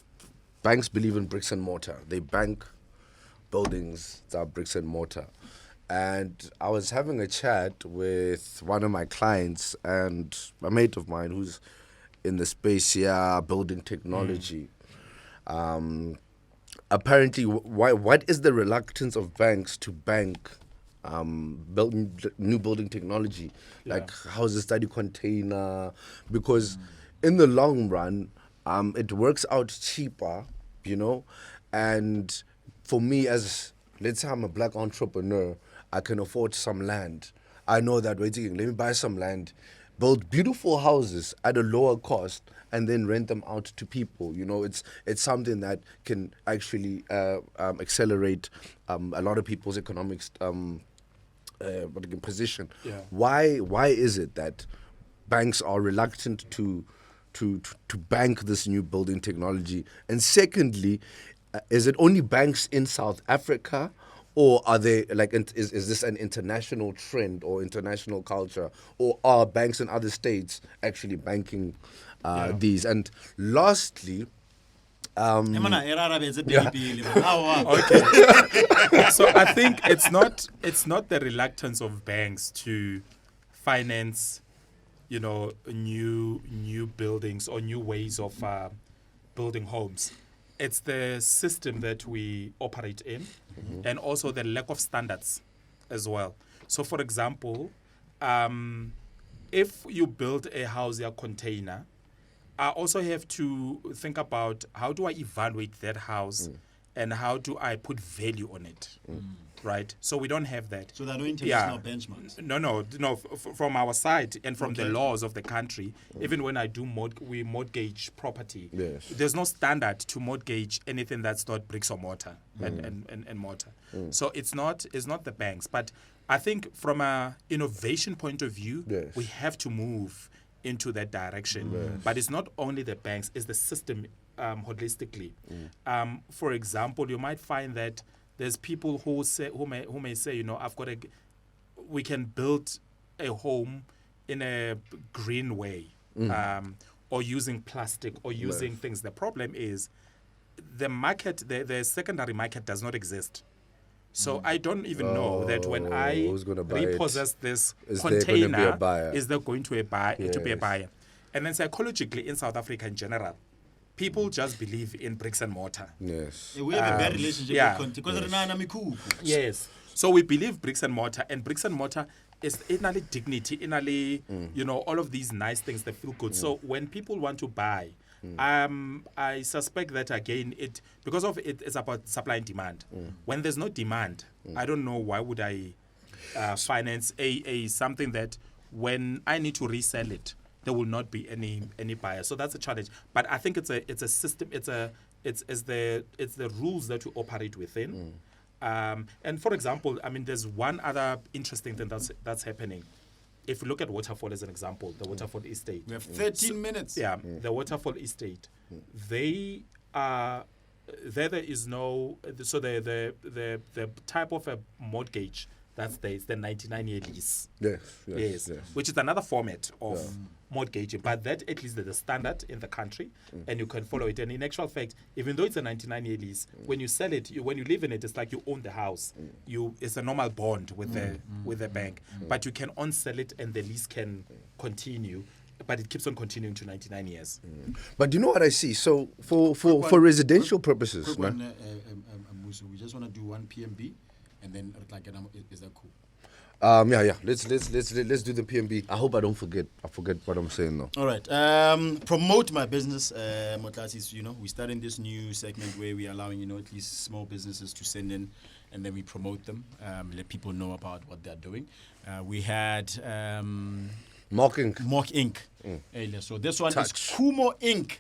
believe in bricks and mortar. They bank buildings that are bricks and mortar. And I was having a chat with one of my clients and a mate of mine who's in the space here, building technology. Apparently, what is the reluctance of banks to bank new building technology, like house study container? Because in the long run, it works out cheaper, and for me, as let's say I'm a black entrepreneur, I can afford some land. I know that let me buy some land, build beautiful houses at a lower cost, and then rent them out to people. It's something that can actually accelerate a lot of people's economic position. Yeah. Why is it that banks are reluctant to bank this new building technology? And secondly, is it only banks in South Africa, or are they is this an international trend or international culture, or are banks in other states actually banking these? And lastly, Emana, erara beze pele. Okay. So I think it's not the reluctance of banks to finance, new buildings or new ways of building homes. It's the system that we operate in, and also the lack of standards as well. So, for example, if you build a house or container, I also have to think about how do I evaluate that house and how do I put value on it, right? So we don't have that. So there are no international benchmarks. No. From our side and from the laws of the country, even when I do we mortgage property, Yes. there's no standard to mortgage anything that's not bricks or mortar and mortar. So it's not the banks, but I think from a innovation point of view, Yes. we have to move into that direction. But it's not only the banks, it's the system holistically. For example, you might find that there's people who may say, we can build a home in a green way, or using plastic or using things. The problem is the market, the secondary market does not exist. So I don't even know that when I who's gonna buy it? repossess this Is there gonna be a container, buyer? is there going to be a Yes. buyer? And then psychologically in South Africa in general, people just believe in bricks and mortar. Yes. We have a bad relationship yeah. with because yes. Yes. So we believe bricks and mortar is inally dignity, inally, all of these nice things that feel good. So when people want to buy, I suspect that again, because of it's about supply and demand. When there's no demand, I don't know why would I finance a something that when I need to resell it, there will not be any buyer. So that's a challenge. But I think it's a system. It's the rules that we operate within. And for example, I mean, there's one other interesting thing that's happening. If you look at Waterfall as an example, the Waterfall Estate. We have 13 minutes. Yeah, the Waterfall Estate. They are there is no so the type of a mortgage that's there is the 99-year lease. Yes. Which is another format of mortgaging, but that at least is the standard in the country, and you can follow it. And in actual fact, even though it's a 99-year lease, when you sell it, when you live in it, it's like you own the house. It's a normal bond with the bank, but you can on-sell it, and the lease can continue. But it keeps on continuing to 99 years. But you know what I see? So for residential purposes, Quick no? one, Musa, we just want to do one PMB, and then is that cool? Yeah. Let's do the PMB. I hope I don't forget. I forget what I'm saying now. All right. Promote my business. Motlasis, we're starting this new segment where we're allowing, at least small businesses to send in, and then we promote them, let people know about what they're doing. We had Mock Inc. earlier. So this one Touch. is Kumo Inc.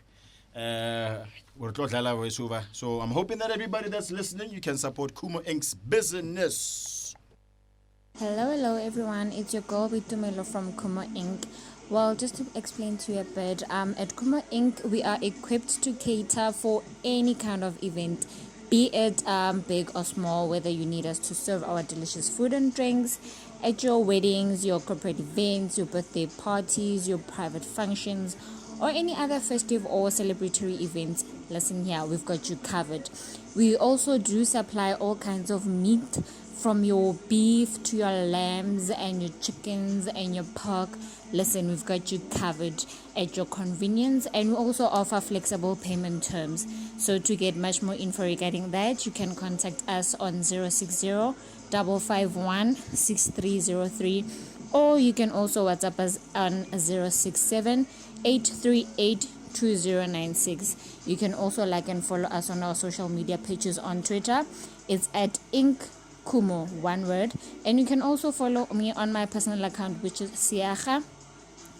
So I'm hoping that everybody that's listening, you can support Kumo Inc.'s business. Hello everyone, it's your girl Bitumelo from Kumo Inc. Well, just to explain to you a bit, at Kumo Inc. we are equipped to cater for any kind of event, be it big or small, whether you need us to serve our delicious food and drinks at your weddings, your corporate events, your birthday parties, your private functions, or any other festive or celebratory events. Listen here, we've got you covered. We also do supply all kinds of meat, from your beef to your lambs and your chickens and your pork. Listen, we've got you covered at your convenience, and we also offer flexible payment terms. So to get much more info regarding that, you can contact us on 060-551-6303, or you can also WhatsApp us on 067-838-2096. You can also like and follow us on our social media pages on Twitter. It's at Inc. Kumo, one word. And you can also follow me on my personal account, which is Siaga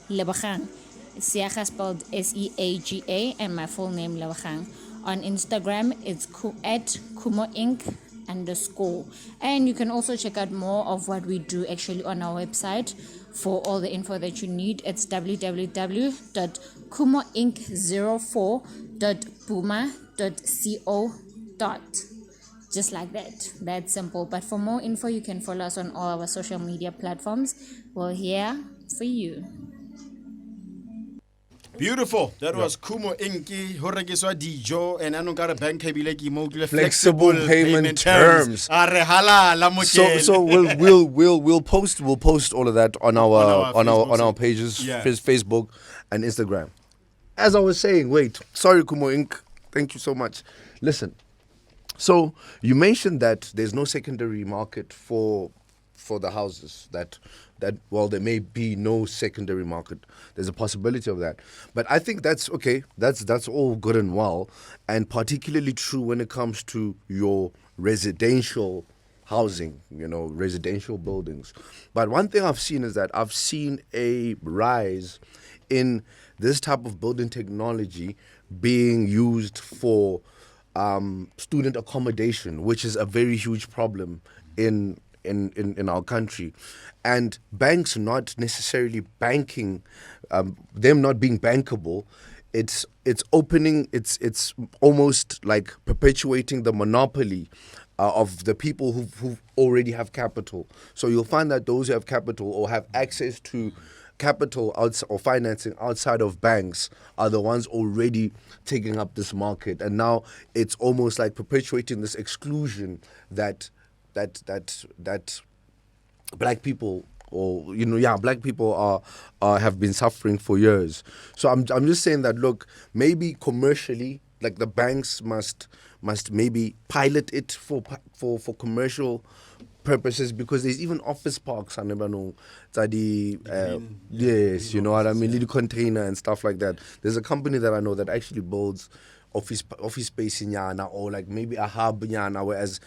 Lebogang. Siaga spelled Seaga, and my full name Lebogang. On Instagram, it's at Kumo Inc. _ And you can also check out more of what we do actually on our website. For all the info that you need, it's www.kumoinc04.puma.co. Just like that. That's simple. But for more info, you can follow us on all our social media platforms. We're here for you. Beautiful. That was Kumo Inki, Horegiswa Dijo, and Anungara Bank Kabileki Mogule Flexible payment terms. So we'll post all of that on our pages, Facebook and Instagram. As I was saying, sorry Kumo Inc. Thank you so much. Listen. So you mentioned that there's no secondary market for the houses, that there may be no secondary market. There's a possibility of that. But I think that's okay. That's all good and well, and particularly true when it comes to your residential housing, residential buildings. But one thing I've seen is that I've seen a rise in this type of building technology being used for student accommodation, which is a very huge problem in our country, and banks not necessarily banking, them not being bankable. It's opening. It's almost like perpetuating the monopoly of the people who already have capital. So you'll find that those who have capital or have access to capital or financing outside of banks are the ones already taking up this market, and now it's almost like perpetuating this exclusion that black people black people are have been suffering for years. So I'm just saying that, look, maybe commercially, like the banks must maybe pilot it for commercial purposes, because there's even office parks. I never know. Yes, you know what I mean. Little container and stuff like that. There's a company that I know that actually builds office space in Yana, or like maybe a hub in Yana, whereas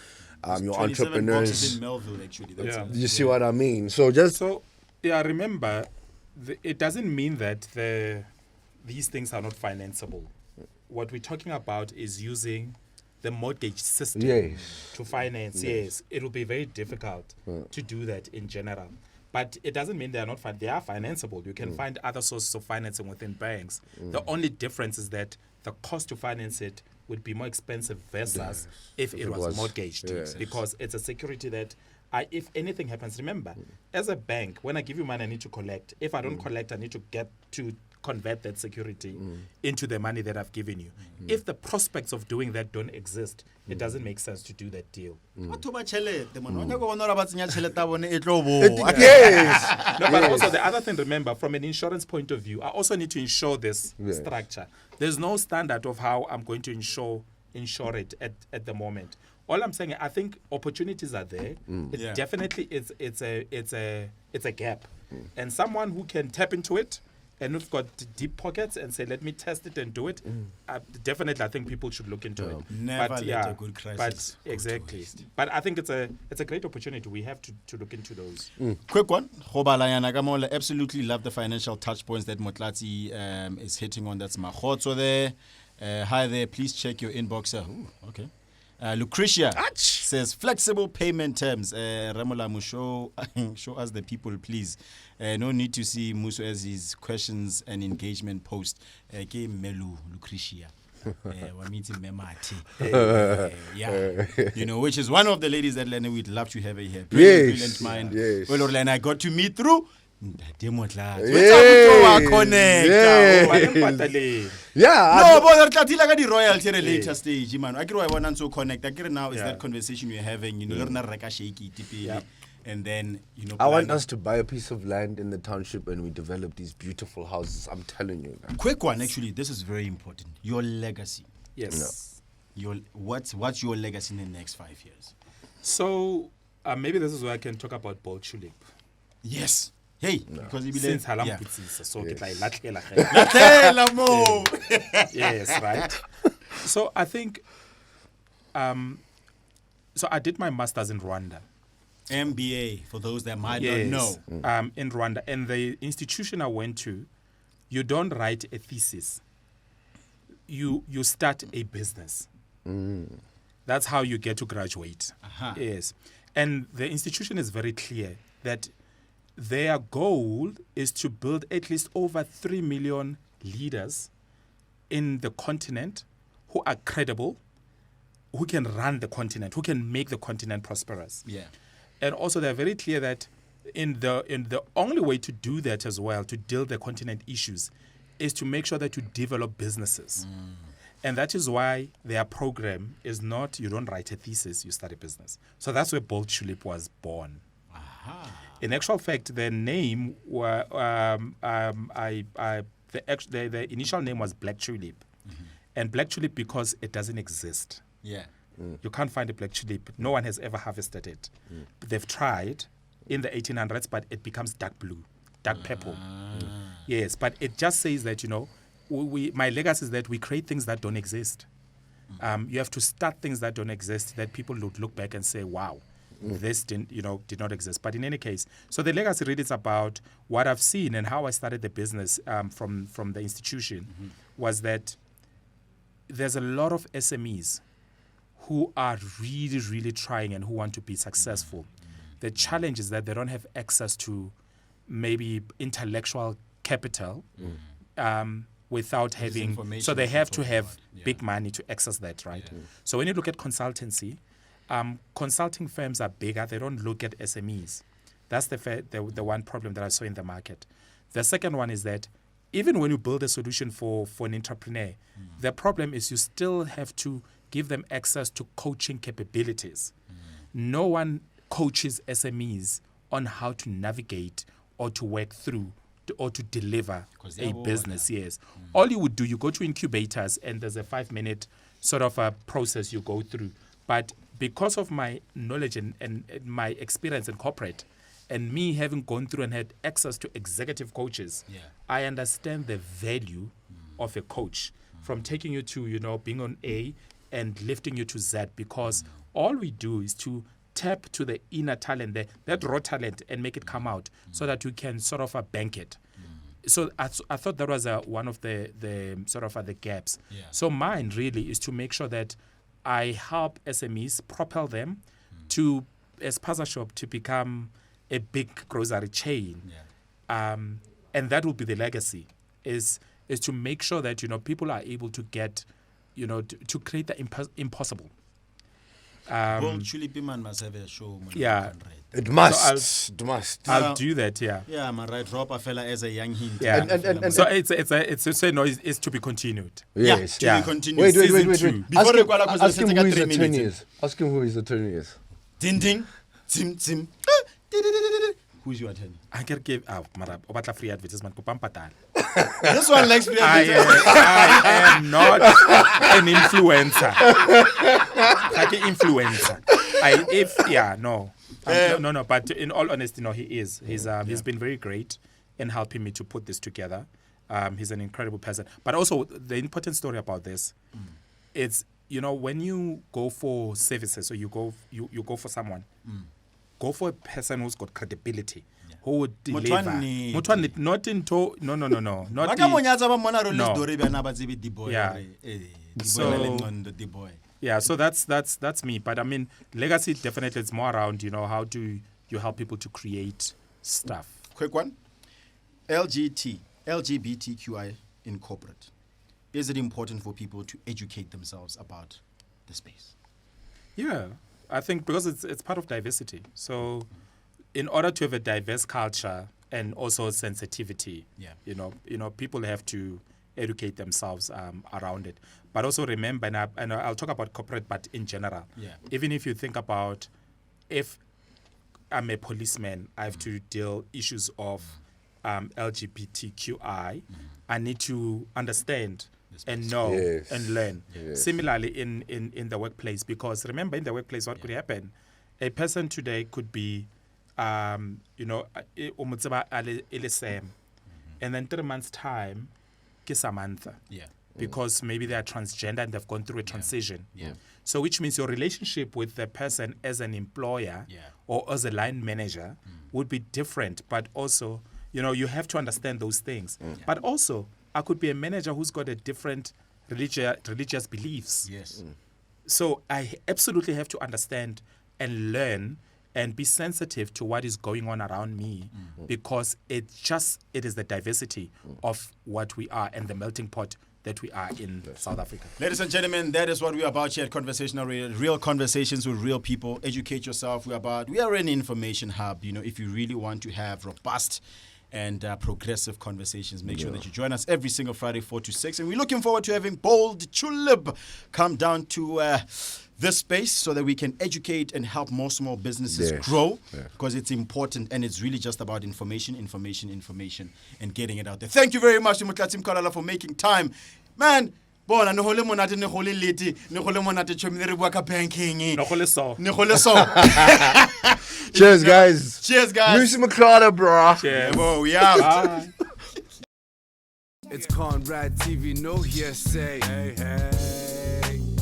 your 27 entrepreneurs. boxes in Melville, actually. That's Yeah. it. You see what I mean? So just So, yeah, remember, it doesn't mean that these things are not financeable. What we're talking about is using the mortgage system to finance. Yes, it will be very difficult to do that in general. But it doesn't mean they are not they are financeable. You can find other sources of financing within banks. The only difference is that the cost to finance it would be more expensive versus if it was mortgaged, because it's a security that if anything happens, remember, as a bank, when I give you money, I need to collect. If I don't collect, I need to get to convert that security into the money that I've given you. If the prospects of doing that don't exist, it doesn't make sense to do that deal. Batho ba tjhelete, man. Wa nyaka ho bona hore ba tsenya tjhelete ya bone e tlo bo. yes. No, but also the other thing, remember, from an insurance point of view, I also need to insure this structure. There's no standard of how I'm going to insure it at the moment. All I'm saying, I think opportunities are there. It definitely it's a gap, and someone who can tap into it and who've got deep pockets and say, let me test it and do it. Definitely, I think people should look into it. Never let a good crisis go to exactly. waste. But I think it's a great opportunity. We have to look into those. Quick one. Khobalayana Gamola, absolutely love the financial touch points that Motlati is hitting on. That's Mahotso there. Hi there, please check your inbox. Okay. Lucretia says flexible payment terms. Ramolamu, show us the people, please. No need to see Muso as his questions and engagement post. Melu Lucretia. We're meeting Memati. Yeah. You know, which is one of the ladies that Lena we'd love to have her here. Brilliant mind. Yes. Well, Lena, I got to meet through. Yeah. No, but that's like the royalty later stage, man. I want to connect. I now is that conversation we're having. You know, and then I want us to buy a piece of land in the township and we develop these beautiful houses. I'm telling you. Quick one, actually. This is very important. Your legacy. Yes. What's your legacy in the next 5 years? So maybe this is where I can talk about Bold Tulip. Yes. Hey, because you Since Halam Putsisa, so yes, right. So I think, so I did my master's in Rwanda. MBA, for those that might not know. In Rwanda. And the institution I went to, you don't write a thesis. You start a business. That's how you get to graduate. Yes. And the institution is very clear that their goal is to build at least over 3 million leaders in the continent who are credible, who can run the continent, who can make the continent prosperous. Yeah. And also they're very clear that in the only way to do that as well, to deal the continent issues, is to make sure that you develop businesses. And that is why their program is not, you don't write a thesis, you start a business. So that's where Bold Tulip was born. In actual fact, the name the initial name was Black Tulip, and Black Tulip because it doesn't exist. Yeah. You can't find a black tulip. No one has ever harvested it. They've tried in the 1800s, but it becomes dark blue, dark purple. Yes, but it just says that, you know, my legacy is that we create things that don't exist. You have to start things that don't exist, that people would look back and say, wow, this did not exist. But in any case, so the legacy really is about what I've seen and how I started the business from the institution was that there's a lot of SMEs who are really, really trying and who want to be successful. The challenge is that they don't have access to maybe intellectual capital without having, so they have to have big money to access that, right? So when you look at consultancy, consulting firms are bigger. They don't look at SMEs. That's the one problem that I saw in the market. The second one is that even when you build a solution for an entrepreneur, the problem is you still have to give them access to coaching capabilities. No one coaches SMEs on how to navigate or to work through or to deliver a business. Yes. All you would do, you go to incubators and there's a 5-minute sort of a process you go through. But because of my knowledge and my experience in corporate, and me having gone through and had access to executive coaches, I understand the value of a coach from taking you to, being on A and lifting you to Z, because all we do is to tap to the inner talent, that raw talent, and make it come out so that you can sort of bank it. So I thought that was one of the sort of the gaps. So mine really is to make sure that I help SMEs propel them to, as Paza Shop, to become a big grocery chain. And that will be the legacy, is to make sure that, people are able to get, to create the impossible. Well, Chulipi man must have a show. Yeah. It must. So it must. I'll do that, yeah. Yeah, man, right. Drop a fella as a young hint. Yeah. And So it's to be continued. Yes. To be continued. Wait. Season 2. Before the Kuala Ask him who his 3 attorney minutes. is. Ask him who his attorney is. Ding ding. Tim tim. Who's your attorney? I can give Mara Obatla free advertisement. This one likes free I am not an influencer. Like an influencer. No. But in all honesty, no, he is. He's been very great in helping me to put this together. He's an incredible person. But also, the important story about this, it's when you go for services or you go for someone, go for a person who's got credibility. Who would deliver? Not into no. Not Yeah, so that's me. But I mean, legacy definitely is more around, how do you help people to create stuff. Quick one. LGBTQI in corporate. Is it important for people to educate themselves about the space? Yeah, I think because it's part of diversity. So in order to have a diverse culture and also sensitivity, people have to educate themselves around it. But also remember, and I'll talk about corporate, but in general, even if you think about, if I'm a policeman, I have to deal issues of LGBTQI. I need to understand and know and learn. Similarly in the workplace, because remember, in the workplace, what could happen? A person today could be, and then 3 months' time, Samantha. Because maybe they are transgender and they've gone through a transition. So which means your relationship with the person as an employer or as a line manager would be different. But also, you have to understand those things. But also, I could be a manager who's got a different religious beliefs. So I absolutely have to understand and learn and be sensitive to what is going on around me, because it is the diversity of what we are and the melting pot that we are in South Africa. Ladies and gentlemen, that is what we're about here at Conversational Radio. Real conversations with real people. Educate yourself. We are an information hub. If you really want to have robust and progressive conversations, make sure that you join us every single Friday, 4 to 6. And we're looking forward to having Bold Chulib come down to this space so that we can educate and help more small businesses grow, because it's important, and it's really just about information, and getting it out there. Thank you very much to Mutlatim Kalala for making time. Man, bona ne hole monate ne hole leti ne hole monate chomile re bua ka banking ne hole so Cheers, guys. Cheers, guys. Lucy McClada, bro. Cheers. Whoa, we out. Bye. It's Conrad TV, no hearsay. Hey, hey,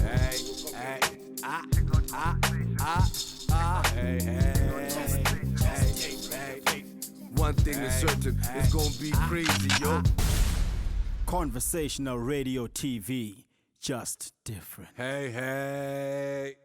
hey, hey, hey, hey. One thing is certain, it's gonna be crazy, yo. Conversational Radio TV, just different. Hey, hey.